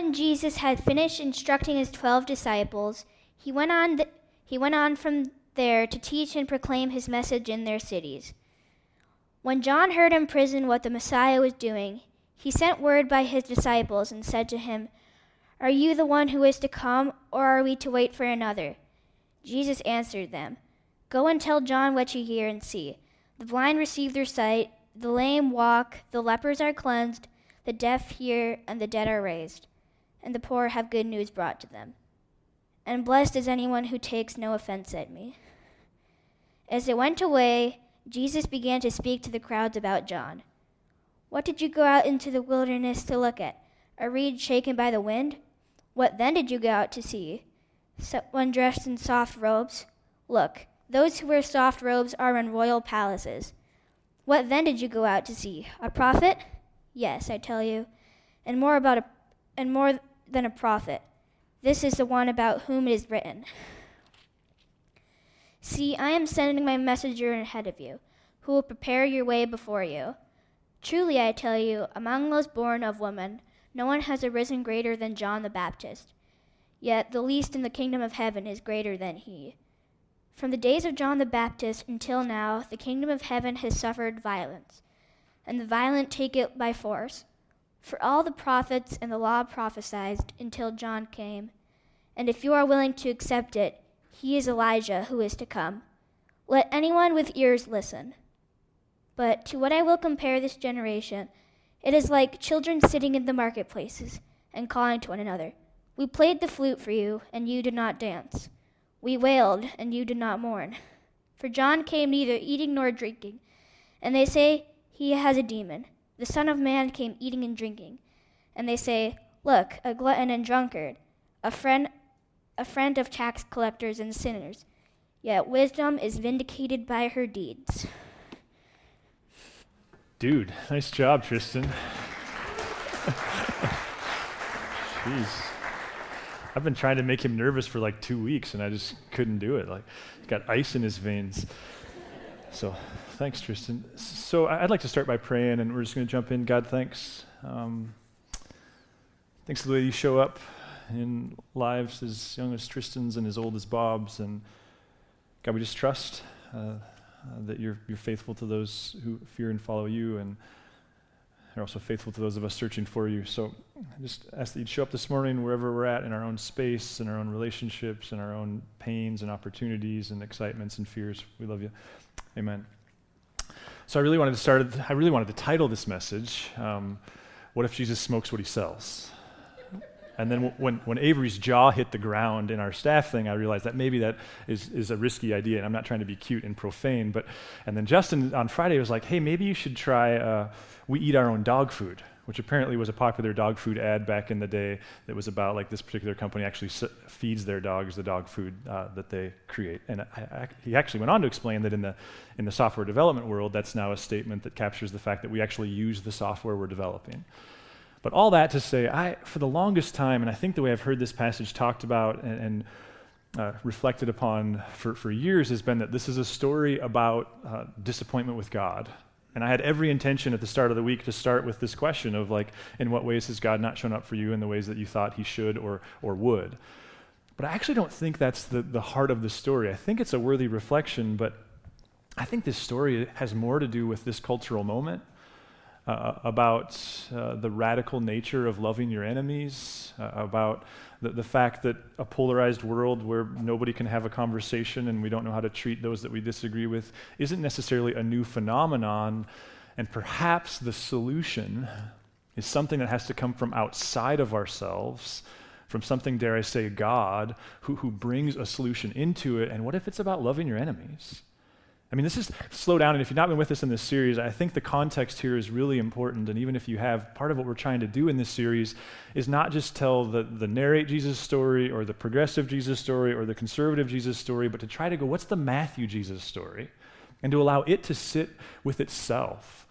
when Jesus had finished instructing his 12 disciples, he went on from there to teach and proclaim his message in their cities. When John heard in prison what the Messiah was doing, he sent word by his disciples and said to him, "Are you the one who is to come, or are we to wait for another?" Jesus answered them, "Go and tell John what you hear and see. The blind receive their sight, the lame walk, the lepers are cleansed, the deaf hear, and the dead are raised, and the poor have good news brought to them. And blessed is anyone who takes no offense at me." As they went away, Jesus began to speak to the crowds about John. "What did you go out into the wilderness to look at? A reed shaken by the wind? What then did you go out to see? Someone dressed in soft robes? Look, those who wear soft robes are in royal palaces. What then did you go out to see? A prophet? Yes, I tell you, and more than a prophet. This is the one about whom it is written. See, I am sending my messenger ahead of you, who will prepare your way before you. Truly, I tell you, among those born of woman, no one has arisen greater than John the Baptist. Yet the least in the kingdom of heaven is greater than he. From the days of John the Baptist until now, the kingdom of heaven has suffered violence, and the violent take it by force. For all the prophets and the law prophesied until John came. And if you are willing to accept it, he is Elijah who is to come. Let anyone with ears listen. But to what I will compare this generation, it is like children sitting in the marketplaces and calling to one another. We played the flute for you, and you did not dance. We wailed, and you did not mourn. For John came neither eating nor drinking, and they say he has a demon. The Son of Man came eating and drinking. And they say, look, a glutton and drunkard, a friend of tax collectors and sinners. Yet wisdom is vindicated by her deeds. Dude, nice job, Tristan. Jeez. I've been trying to make him nervous for like 2 weeks, and I just couldn't do it. Like, he's got ice in his veins. So, thanks, Tristan. So, I'd like to start by praying, and we're just going to jump in. God, thanks. Thanks for the way you show up in lives as young as Tristan's and as old as Bob's. And God, we just trust that you're faithful to those who fear and follow you, and you're also faithful to those of us searching for you. So I just ask that you'd show up this morning wherever we're at in our own space, in our own relationships, in our own pains and opportunities and excitements and fears. We love you. Amen. So I really wanted to title this message, What If Jesus Smokes What He Sells? And then when Avery's jaw hit the ground in our staff thing, I realized that maybe that is a risky idea, and I'm not trying to be cute and profane. And then Justin on Friday was like, hey, maybe you should try We Eat Our Own Dog Food, which apparently was a popular dog food ad back in the day that was about like this particular company actually feeds their dogs the dog food that they create. And he actually went on to explain that in the software development world, that's now a statement that captures the fact that we actually use the software we're developing. But all that to say, for the longest time, and I think the way I've heard this passage talked about and reflected upon for years has been that this is a story about disappointment with God. And I had every intention at the start of the week to start with this question of like, in what ways has God not shown up for you in the ways that you thought he should or would? But I actually don't think that's the heart of the story. I think it's a worthy reflection, but I think this story has more to do with this cultural moment. About the radical nature of loving your enemies, about the fact that a polarized world where nobody can have a conversation and we don't know how to treat those that we disagree with isn't necessarily a new phenomenon, and perhaps the solution is something that has to come from outside of ourselves, from something, dare I say, God, who brings a solution into it. And what if it's about loving your enemies? I mean, this is slow down, and if you've not been with us in this series, I think the context here is really important, and even if you have, part of what we're trying to do in this series is not just tell the narrate Jesus story or the progressive Jesus story or the conservative Jesus story, but to try to go, what's the Matthew Jesus story? And to allow it to sit with itself.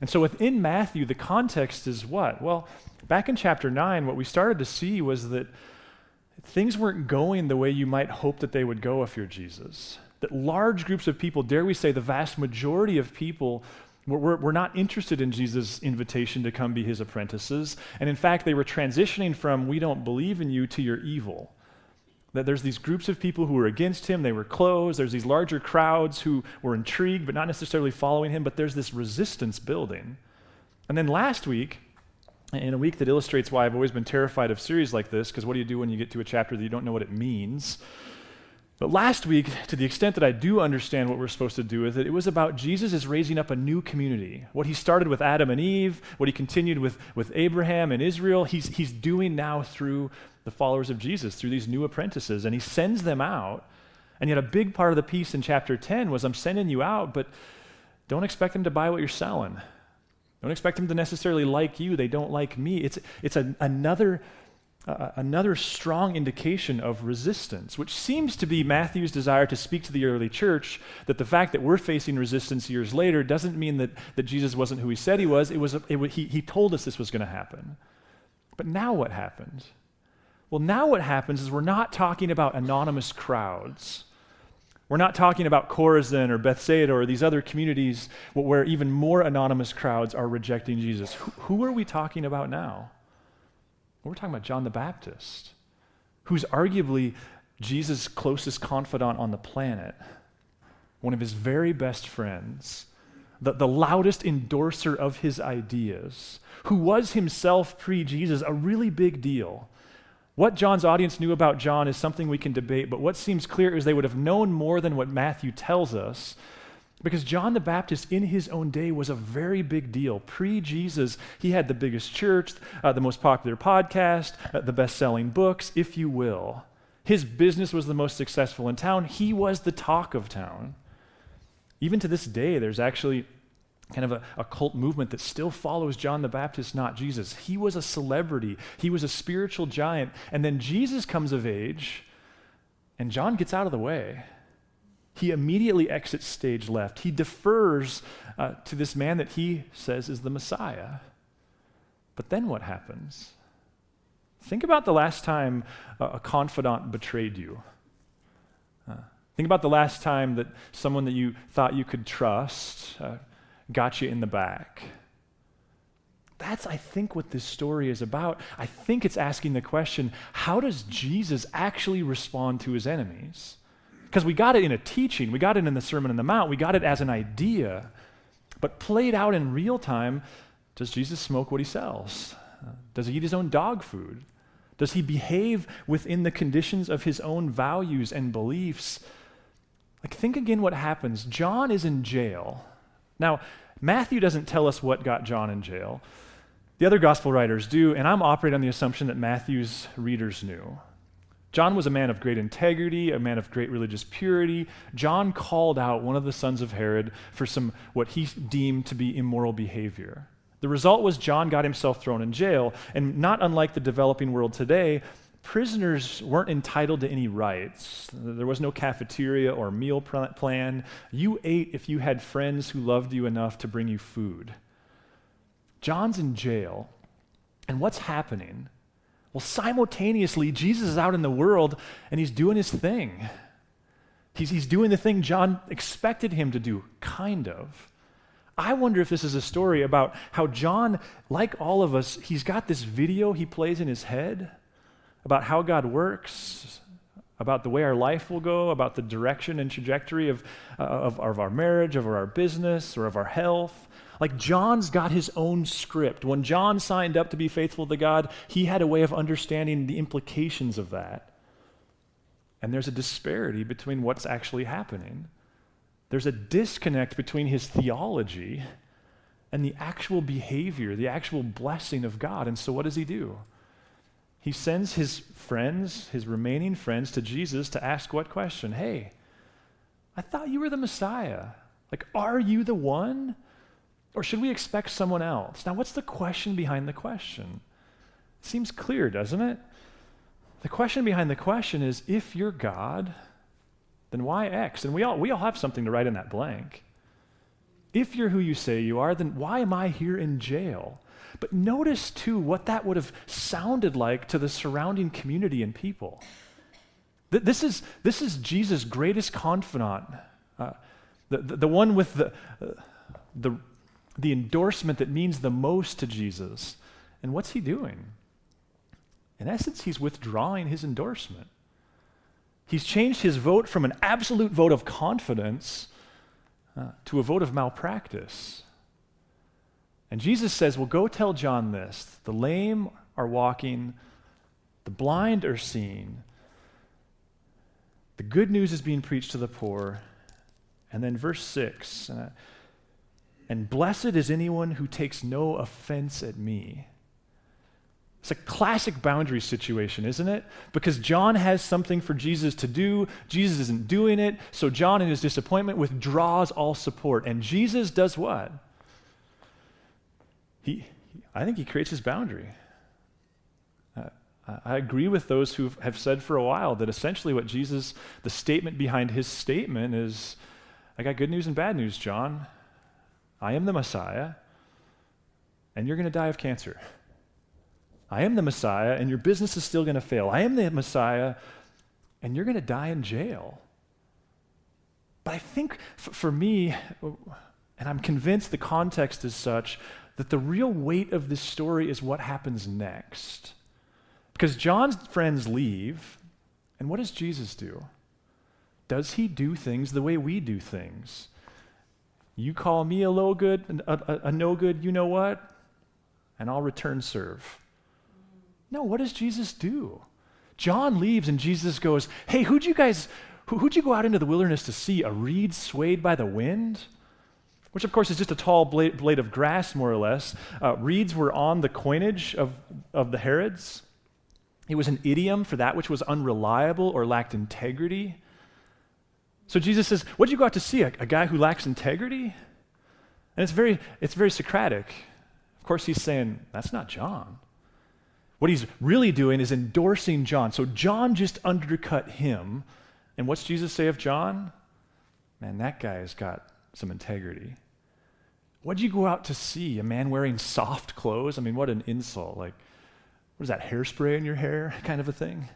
And so within Matthew, the context is what? Well, back in chapter 9, what we started to see was that things weren't going the way you might hope that they would go if you're Jesus. That large groups of people, dare we say the vast majority of people, We're not interested in Jesus' invitation to come be his apprentices. And in fact, they were transitioning from we don't believe in you to you're evil. That there's these groups of people who were against him, they were closed, there's these larger crowds who were intrigued but not necessarily following him, but there's this resistance building. And then last week, in a week that illustrates why I've always been terrified of series like this, because what do you do when you get to a chapter that you don't know what it means? But last week, to the extent that I do understand what we're supposed to do with it, it was about Jesus is raising up a new community. What he started with Adam and Eve, what he continued with Abraham and Israel, he's doing now through the followers of Jesus, through these new apprentices, and he sends them out. And yet a big part of the piece in chapter 10 was I'm sending you out, but don't expect them to buy what you're selling. Don't expect them to necessarily like you. They don't like me. It's another strong indication of resistance, which seems to be Matthew's desire to speak to the early church, that the fact that we're facing resistance years later doesn't mean that Jesus wasn't who he said he was. He told us this was going to happen. But now what happens? Well, now what happens is we're not talking about anonymous crowds. We're not talking about Chorazin or Bethsaida or these other communities where even more anonymous crowds are rejecting Jesus. Who are we talking about now? We're talking about John the Baptist, who's arguably Jesus' closest confidant on the planet, one of his very best friends, the loudest endorser of his ideas, who was himself pre-Jesus a really big deal. What John's audience knew about John is something we can debate, but what seems clear is they would have known more than what Matthew tells us, because John the Baptist in his own day was a very big deal. Pre-Jesus, he had the biggest church, the most popular podcast, the best-selling books, if you will. His business was the most successful in town. He was the talk of town. Even to this day, there's actually kind of a cult movement that still follows John the Baptist, not Jesus. He was a celebrity. He was a spiritual giant. And then Jesus comes of age, and John gets out of the way. He immediately exits stage left. He defers to this man that he says is the Messiah. But then what happens? Think about the last time a confidant betrayed you. Think about the last time that someone that you thought you could trust got you in the back. That's, I think, what this story is about. I think it's asking the question, how does Jesus actually respond to his enemies? Because we got it in a teaching, we got it in the Sermon on the Mount, we got it as an idea, but played out in real time, does Jesus smoke what he sells? Does he eat his own dog food? Does he behave within the conditions of his own values and beliefs? Like, think again what happens. John is in jail. Now, Matthew doesn't tell us what got John in jail. The other gospel writers do, and I'm operating on the assumption that Matthew's readers knew. John was a man of great integrity, a man of great religious purity. John called out one of the sons of Herod for some what he deemed to be immoral behavior. The result was John got himself thrown in jail, and not unlike the developing world today, prisoners weren't entitled to any rights. There was no cafeteria or meal plan. You ate if you had friends who loved you enough to bring you food. John's in jail, and what's happening? Well, simultaneously, Jesus is out in the world, and he's doing his thing. He's doing the thing John expected him to do, kind of. I wonder if this is a story about how John, like all of us, he's got this video he plays in his head about how God works, about the way our life will go, about the direction and trajectory of our marriage, of our business, or of our health. Like, John's got his own script. When John signed up to be faithful to God, he had a way of understanding the implications of that. And there's a disparity between what's actually happening. There's a disconnect between his theology and the actual behavior, the actual blessing of God. And so what does he do? He sends his friends, his remaining friends, to Jesus to ask what question? Hey, I thought you were the Messiah. Like, are you the one? Or should we expect someone else? Now, what's the question behind the question? It seems clear, doesn't it? The question behind the question is, if you're God, then why X? And we all have something to write in that blank. If you're who you say you are, then why am I here in jail? But notice, too, what that would have sounded like to the surrounding community and people. This is Jesus' greatest confidant, the one with the the endorsement that means the most to Jesus. And what's he doing? In essence, he's withdrawing his endorsement. He's changed his vote from an absolute vote of confidence to a vote of malpractice. And Jesus says, well, go tell John this. The lame are walking, the blind are seeing, the good news is being preached to the poor. And then verse 6, and blessed is anyone who takes no offense at me. It's a classic boundary situation, isn't it? Because John has something for Jesus to do. Jesus isn't doing it. So John, in his disappointment, withdraws all support. And Jesus does what? I think he creates his boundary. I agree with those who have said for a while that essentially what Jesus, the statement behind his statement is, I got good news and bad news, John. I am the Messiah, and you're going to die of cancer. I am the Messiah, and your business is still going to fail. I am the Messiah, and you're going to die in jail. But I think for me, and I'm convinced the context is such, that the real weight of this story is what happens next. Because John's friends leave, and what does Jesus do? Does he do things the way we do things? You call me a low good, a no good, you know what? And I'll return serve. No, what does Jesus do? John leaves and Jesus goes, hey, who'd you go out into the wilderness to see? A reed swayed by the wind? Which of course is just a tall blade of grass, more or less. Reeds were on the coinage of the Herods. It was an idiom for that which was unreliable or lacked integrity. So Jesus says, what'd you go out to see? A guy who lacks integrity? And it's very Socratic. Of course, he's saying, that's not John. What he's really doing is endorsing John. So John just undercut him. And what's Jesus say of John? Man, that guy has got some integrity. What'd you go out to see? A man wearing soft clothes? I mean, what an insult. Like, what is that, hairspray in your hair kind of a thing?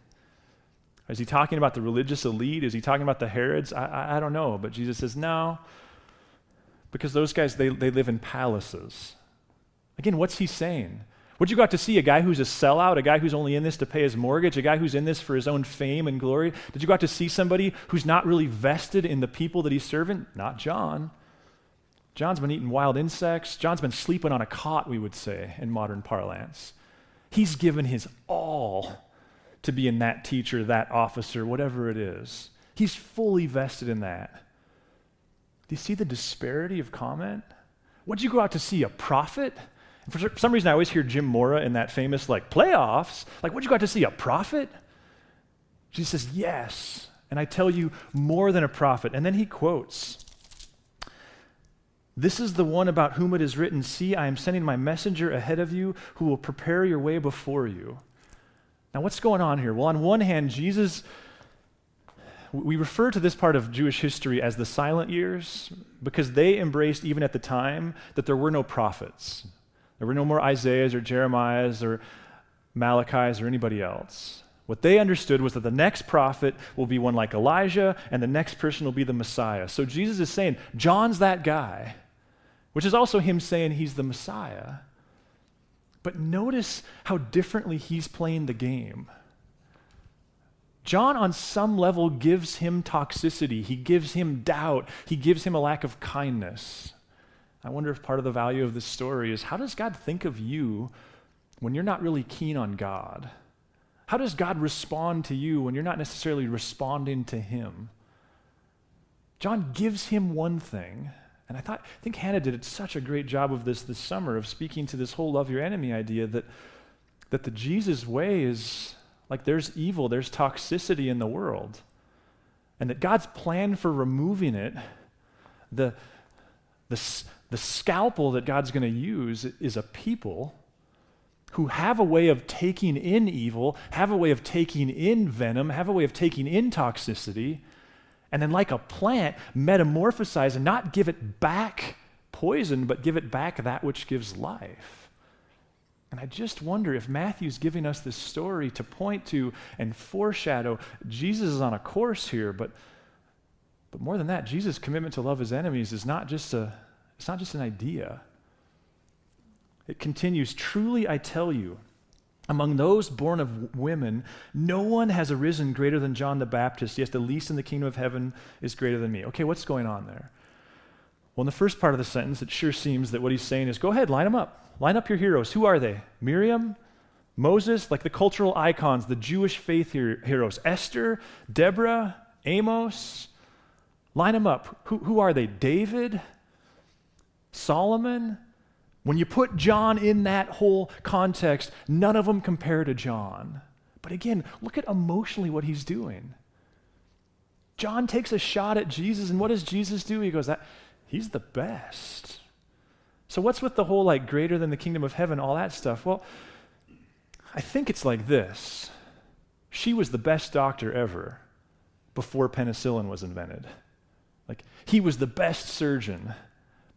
Is he talking about the religious elite? Is he talking about the Herods? I don't know. But Jesus says, no, because those guys, they live in palaces. Again, what's he saying? What'd you go out to see? A guy who's a sellout? A guy who's only in this to pay his mortgage? A guy who's in this for his own fame and glory? Did you go out to see somebody who's not really vested in the people that he's serving? Not John. John's been eating wild insects. John's been sleeping on a cot, we would say, in modern parlance. He's given his all to being that teacher, that officer, whatever it is. He's fully vested in that. Do you see the disparity of comment? What'd you go out to see? A prophet? And for some reason, I always hear Jim Mora in that famous, playoffs. What'd you go out to see? A prophet? Jesus says, yes. And I tell you, more than a prophet. And then he quotes, this is the one about whom it is written, see, I am sending my messenger ahead of you who will prepare your way before you. Now, what's going on here? Well, on one hand, Jesus, we refer to this part of Jewish history as the silent years because they embraced, even at the time, that there were no prophets. There were no more Isaiahs or Jeremiahs or Malachi's or anybody else. What they understood was that the next prophet will be one like Elijah, and the next person will be the Messiah. So Jesus is saying, John's that guy, which is also him saying he's the Messiah. But notice how differently he's playing the game. John, on some level, gives him toxicity. He gives him doubt. He gives him a lack of kindness. I wonder if part of the value of this story is, how does God think of you when you're not really keen on God? How does God respond to you when you're not necessarily responding to him? John gives him one thing, and I think Hannah did such a great job of this summer, of speaking to this whole love your enemy idea, that the Jesus way is there's evil, there's toxicity in the world, and that God's plan for removing it, the scalpel that God's going to use is a people who have a way of taking in evil, have a way of taking in venom, have a way of taking in toxicity, and then like a plant, metamorphosize and not give it back poison, but give it back that which gives life. And I just wonder if Matthew's giving us this story to point to and foreshadow Jesus is on a course here, but more than that, Jesus' commitment to love his enemies is not just an idea. It continues, truly I tell you, among those born of women, no one has arisen greater than John the Baptist. Yes, the least in the kingdom of heaven is greater than me. Okay, what's going on there? Well, in the first part of the sentence, it sure seems that what he's saying is, go ahead, line them up. Line up your heroes. Who are they? Miriam? Moses? Like the cultural icons, the Jewish faith heroes. Esther? Deborah? Amos? Line them up. Who are they? David? Solomon? When you put John in that whole context, none of them compare to John. But again, look at emotionally what he's doing. John takes a shot at Jesus, and what does Jesus do? He goes, he's the best. So what's with the whole like greater than the kingdom of heaven, all that stuff? Well, I think it's like this. She was the best doctor ever before penicillin was invented. Like, he was the best surgeon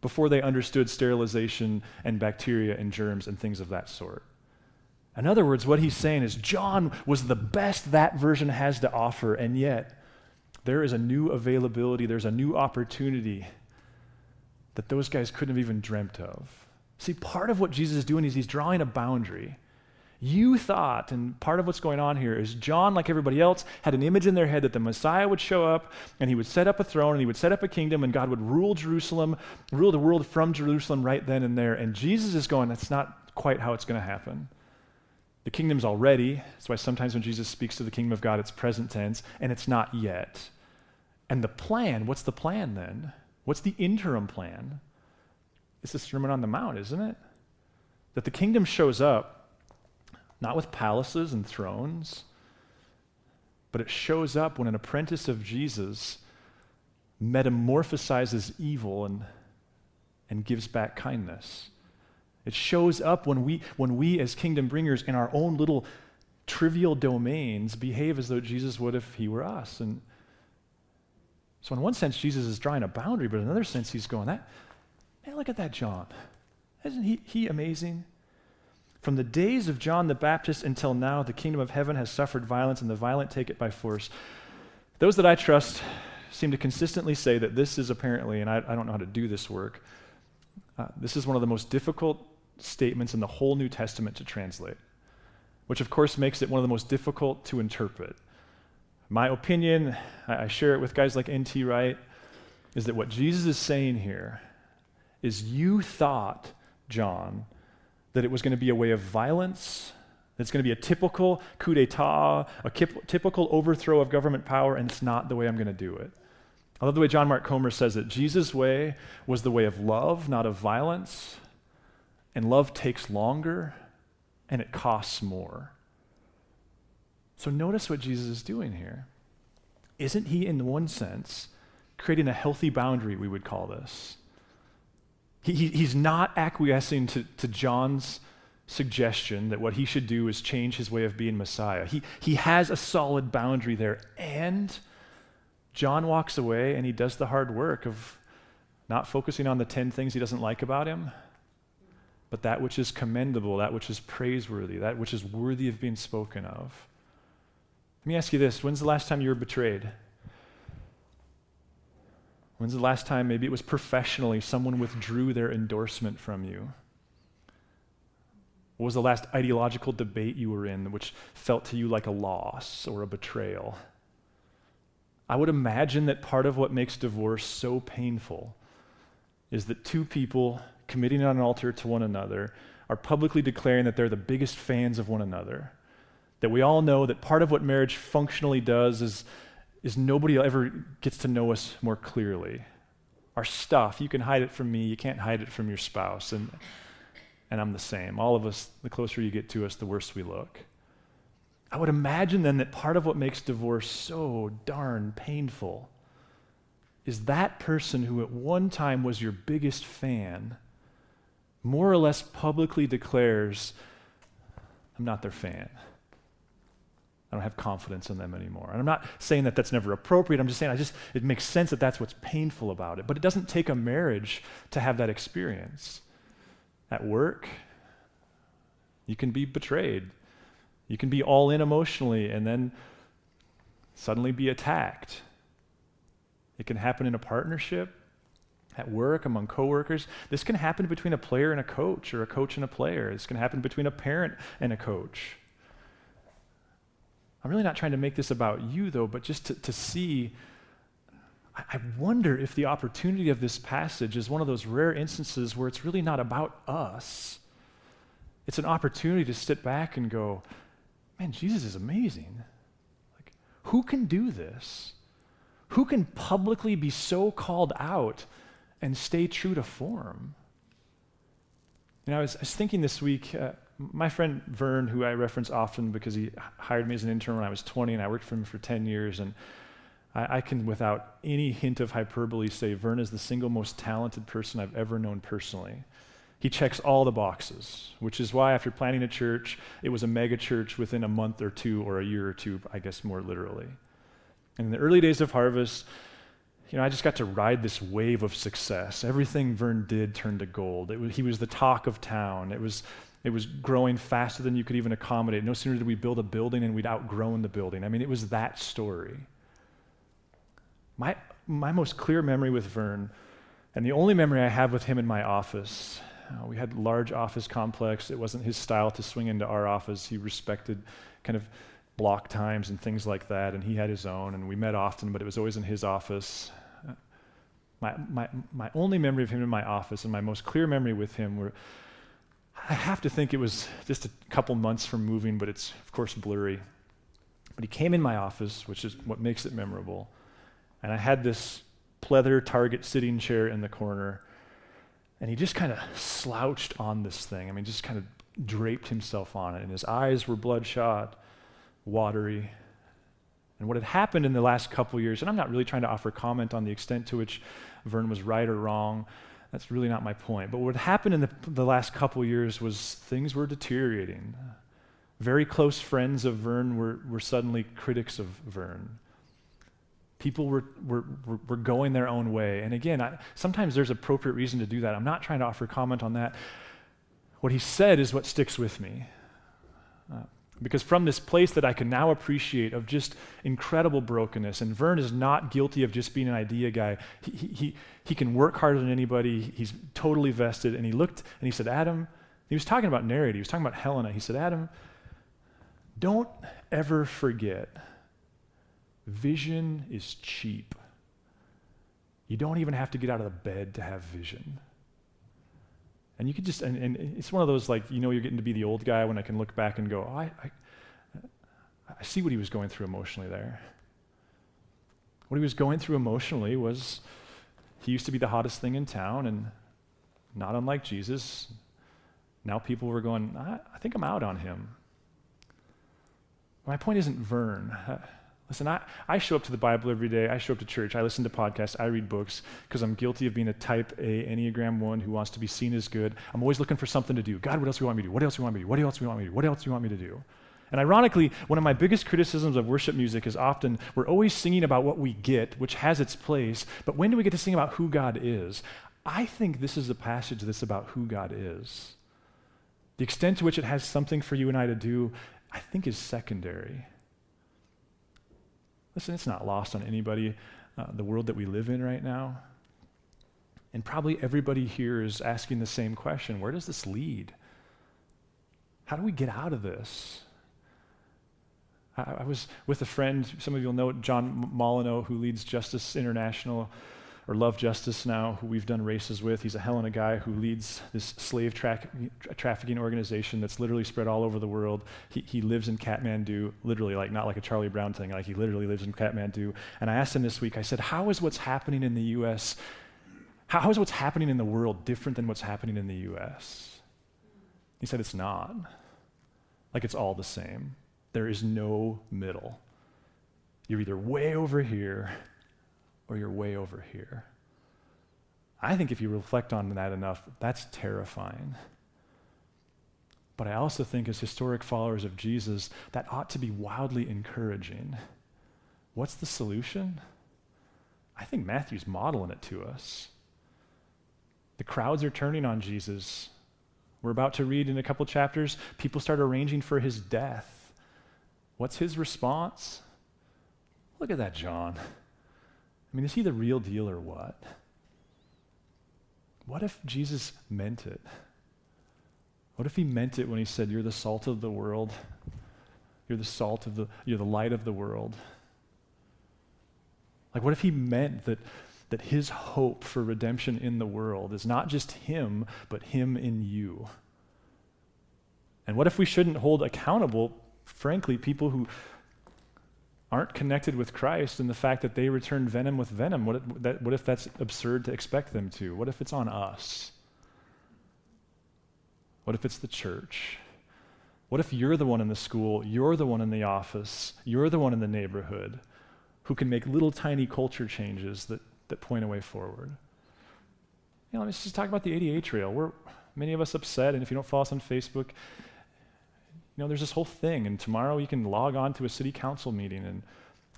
before they understood sterilization and bacteria and germs and things of that sort. In other words, what he's saying is John was the best that version has to offer, and yet there is a new availability, there's a new opportunity that those guys couldn't have even dreamt of. See, part of what Jesus is doing is he's drawing a boundary. You thought, and part of what's going on here is John, like everybody else, had an image in their head that the Messiah would show up and he would set up a throne and he would set up a kingdom and God would rule Jerusalem, rule the world from Jerusalem right then and there. And Jesus is going, that's not quite how it's going to happen. The kingdom's already. That's why sometimes when Jesus speaks to the kingdom of God, it's present tense, and it's not yet. And the plan, what's the plan then? What's the interim plan? It's the Sermon on the Mount, isn't it? That the kingdom shows up not with palaces and thrones, but it shows up when an apprentice of Jesus metamorphosizes evil and gives back kindness. It shows up when we as kingdom bringers in our own little trivial domains behave as though Jesus would if he were us. And so in one sense, Jesus is drawing a boundary, but in another sense, he's going, man, look at that John. Isn't he amazing? From the days of John the Baptist until now, the kingdom of heaven has suffered violence, and the violent take it by force. Those that I trust seem to consistently say that this is apparently, and I don't know how to do this work, this is one of the most difficult statements in the whole New Testament to translate, which of course makes it one of the most difficult to interpret. My opinion, I share it with guys like N.T. Wright, is that what Jesus is saying here is you thought, John, that it was going to be a way of violence, it's going to be a typical coup d'etat, a typical overthrow of government power, and it's not the way I'm going to do it. I love the way John Mark Comer says it. Jesus' way was the way of love, not of violence, and love takes longer, and it costs more. So notice what Jesus is doing here. Isn't he, in one sense, creating a healthy boundary, we would call this? He's not acquiescing to John's suggestion that what he should do is change his way of being Messiah. He has a solid boundary there, and John walks away and he does the hard work of not focusing on the 10 things he doesn't like about him, but that which is commendable, that which is praiseworthy, that which is worthy of being spoken of. Let me ask you this, when's the last time you were betrayed? When's the last time, maybe it was professionally, someone withdrew their endorsement from you? What was the last ideological debate you were in which felt to you like a loss or a betrayal? I would imagine that part of what makes divorce so painful is that two people committing on an altar to one another are publicly declaring that they're the biggest fans of one another. That we all know that part of what marriage functionally does is nobody ever gets to know us more clearly. Our stuff, you can hide it from me, you can't hide it from your spouse, and I'm the same. All of us, the closer you get to us, the worse we look. I would imagine then that part of what makes divorce so darn painful is that person who at one time was your biggest fan more or less publicly declares, I'm not their fan. I don't have confidence in them anymore. And I'm not saying that that's never appropriate. I'm just saying it makes sense that that's what's painful about it. But it doesn't take a marriage to have that experience. At work, you can be betrayed. You can be all in emotionally and then suddenly be attacked. It can happen in a partnership, at work, among coworkers. This can happen between a player and a coach, or a coach and a player. This can happen between a parent and a coach. I'm really not trying to make this about you, though, but just to see, I wonder if the opportunity of this passage is one of those rare instances where it's really not about us. It's an opportunity to sit back and go, man, Jesus is amazing. Like, who can do this? Who can publicly be so called out and stay true to form? You know, I was thinking this week, my friend Vern, who I reference often because he hired me as an intern when I was 20 and I worked for him for 10 years, and I can, without any hint of hyperbole, say Vern is the single most talented person I've ever known personally. He checks all the boxes, which is why after planting a church, it was a mega church within a month or two, or a year or two, I guess more literally. And in the early days of Harvest, I just got to ride this wave of success. Everything Vern did turned to gold. He was the talk of town. It was growing faster than you could even accommodate. No sooner did we build a building and we'd outgrown the building. I mean, it was that story. My most clear memory with Vern, and the only memory I have with him in my office, we had a large office complex. It wasn't his style to swing into our office. He respected kind of block times and things like that, and he had his own, and we met often, but it was always in his office. My only memory of him in my office, and my most clear memory with him, were, I have to think it was just a couple months from moving, but it's of course blurry. But he came in my office, which is what makes it memorable, and I had this pleather Target sitting chair in the corner, and he just kind of slouched on this thing. I mean, just kind of draped himself on it, and his eyes were bloodshot, watery. And what had happened in the last couple years, and I'm not really trying to offer comment on the extent to which Vern was right or wrong, that's really not my point, but what happened in the last couple years was things were deteriorating. Very close friends of Vern were suddenly critics of Vern. People were going their own way. And again, sometimes there's appropriate reason to do that. I'm not trying to offer comment on that. What he said is what sticks with me. Because from this place that I can now appreciate of just incredible brokenness, and Vern is not guilty of just being an idea guy. He can work harder than anybody. He's totally vested. And he looked and he said, Adam, he was talking about Narrate. He was talking about Helena. He said, Adam, don't ever forget, vision is cheap. You don't even have to get out of the bed to have vision. And you could just, and it's one of those, like, you're getting to be the old guy when I can look back and go, oh, I see what he was going through emotionally there. What he was going through emotionally was he used to be the hottest thing in town, and not unlike Jesus, now people were going, I think I'm out on him. My point isn't Vern. Listen, I show up to the Bible every day. I show up to church. I listen to podcasts. I read books because I'm guilty of being a type A Enneagram 1 who wants to be seen as good. I'm always looking for something to do. God, what else do you want me to do? What else do you want me to do? What else do you want me to do? What else do you want me to do? And ironically, one of my biggest criticisms of worship music is often we're always singing about what we get, which has its place, but when do we get to sing about who God is? I think this is a passage that's about who God is. The extent to which it has something for you and I to do, I think, is secondary. Listen, it's not lost on anybody, the world that we live in right now. And probably everybody here is asking the same question. Where does this lead? How do we get out of this? I was with a friend, some of you will know John Molyneux, who leads Justice International, or Love Justice now, who we've done races with. He's a Helena guy who leads this slave trafficking organization that's literally spread all over the world. He lives in Kathmandu, literally, like not like a Charlie Brown thing, like he literally lives in Kathmandu. And I asked him this week, I said, how is what's happening in the U.S., how is what's happening in the world different than what's happening in the U.S.? He said, it's not. Like, it's all the same. There is no middle. You're either way over here or you're way over here. I think if you reflect on that enough, that's terrifying. But I also think as historic followers of Jesus, that ought to be wildly encouraging. What's the solution? I think Matthew's modeling it to us. The crowds are turning on Jesus. We're about to read in a couple chapters, people start arranging for his death. What's his response? Look at that John. I mean, is he the real deal or what? what if Jesus meant it? What if he meant it when he said, you're the salt of the world? You're the light of the world. Like, what if he meant that his hope for redemption in the world is not just him, but him in you? And what if we shouldn't hold accountable, frankly, people who aren't connected with Christ and the fact that they return venom with venom? What if that's absurd to expect them to? What if it's on us? What if it's the church? What if you're the one in the school, you're the one in the office, you're the one in the neighborhood who can make little tiny culture changes that point a way forward? Let's just talk about the ADA trail. We're many of us upset, and if you don't follow us on Facebook, there's this whole thing, and tomorrow you can log on to a city council meeting and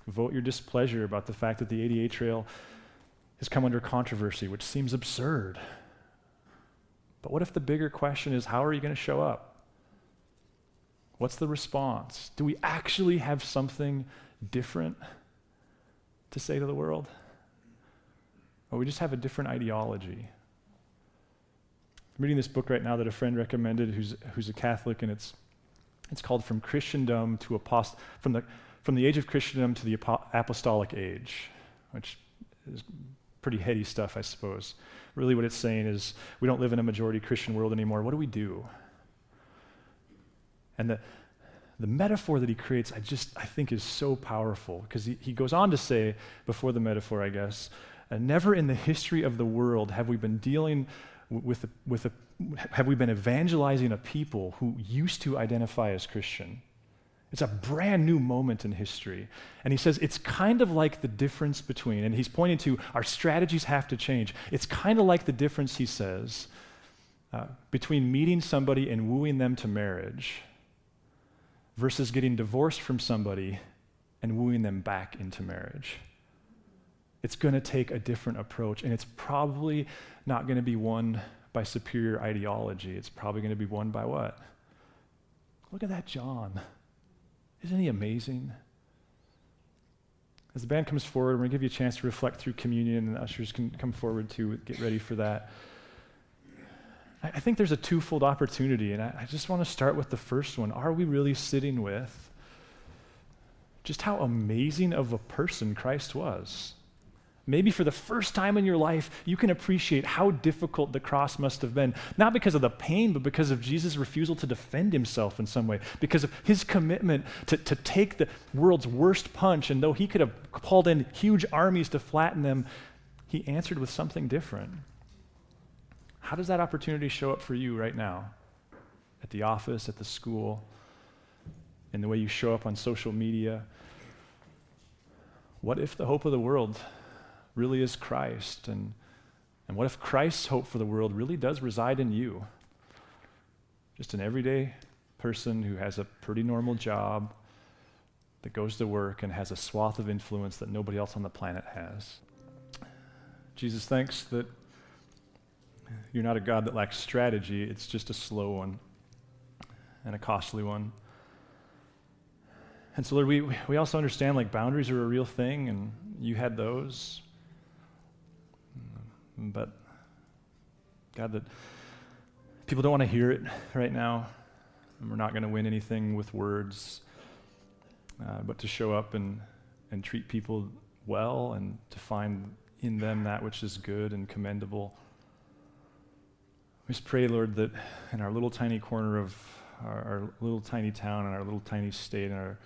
vote your displeasure about the fact that the ADA trail has come under controversy, which seems absurd. But what if the bigger question is, how are you going to show up? What's the response? Do we actually have something different to say to the world? Or we just have a different ideology? I'm reading this book right now that a friend recommended who's a Catholic, and it's called From Christendom to from the Age of Christendom to the Apostolic Age, which is pretty heady stuff, I suppose. Really what it's saying is, we don't live in a majority Christian world anymore. What do we do? And the metaphor that he creates, I think is so powerful, because he goes on to say, before the metaphor, I guess, never in the history of the world have we been dealing have we been evangelizing a people who used to identify as Christian. It's a brand new moment in history. And he says it's kind of like the difference between, and he's pointing to our strategies have to change. It's kind of like the difference, he says, between meeting somebody and wooing them to marriage versus getting divorced from somebody and wooing them back into marriage. It's going to take a different approach, and it's probably not going to be won by superior ideology. It's probably going to be won by what? Look at that John. Isn't he amazing? As the band comes forward, we're going to give you a chance to reflect through communion, and ushers can come forward to get ready for that. I think there's a twofold opportunity, and I just want to start with the first one. Are we really sitting with just how amazing of a person Christ was? Maybe for the first time in your life, you can appreciate how difficult the cross must have been, not because of the pain, but because of Jesus' refusal to defend himself in some way, because of his commitment to take the world's worst punch, and though he could have called in huge armies to flatten them, he answered with something different. How does that opportunity show up for you right now? At the office, at the school, in the way you show up on social media? What if the hope of the world really is Christ? And what if Christ's hope for the world really does reside in you? Just an everyday person who has a pretty normal job, that goes to work and has a swath of influence that nobody else on the planet has. Jesus, thanks that you're not a God that lacks strategy. It's just a slow one and a costly one. And so, Lord, we also understand boundaries are a real thing, and you had those. But, God, that people don't want to hear it right now, and we're not going to win anything with words, but to show up and treat people well and to find in them that which is good and commendable. We just pray, Lord, that in our little tiny corner of our little tiny town and our little tiny state and our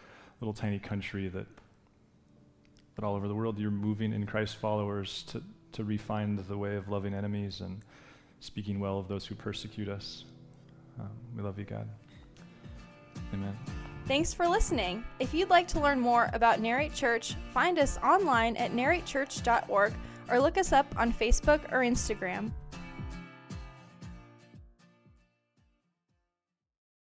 little tiny country, that all over the world you're moving in Christ followers to refine the way of loving enemies and speaking well of those who persecute us. We love you, God. Amen. Thanks for listening. If you'd like to learn more about Narrate Church, find us online at narratechurch.org or look us up on Facebook or Instagram.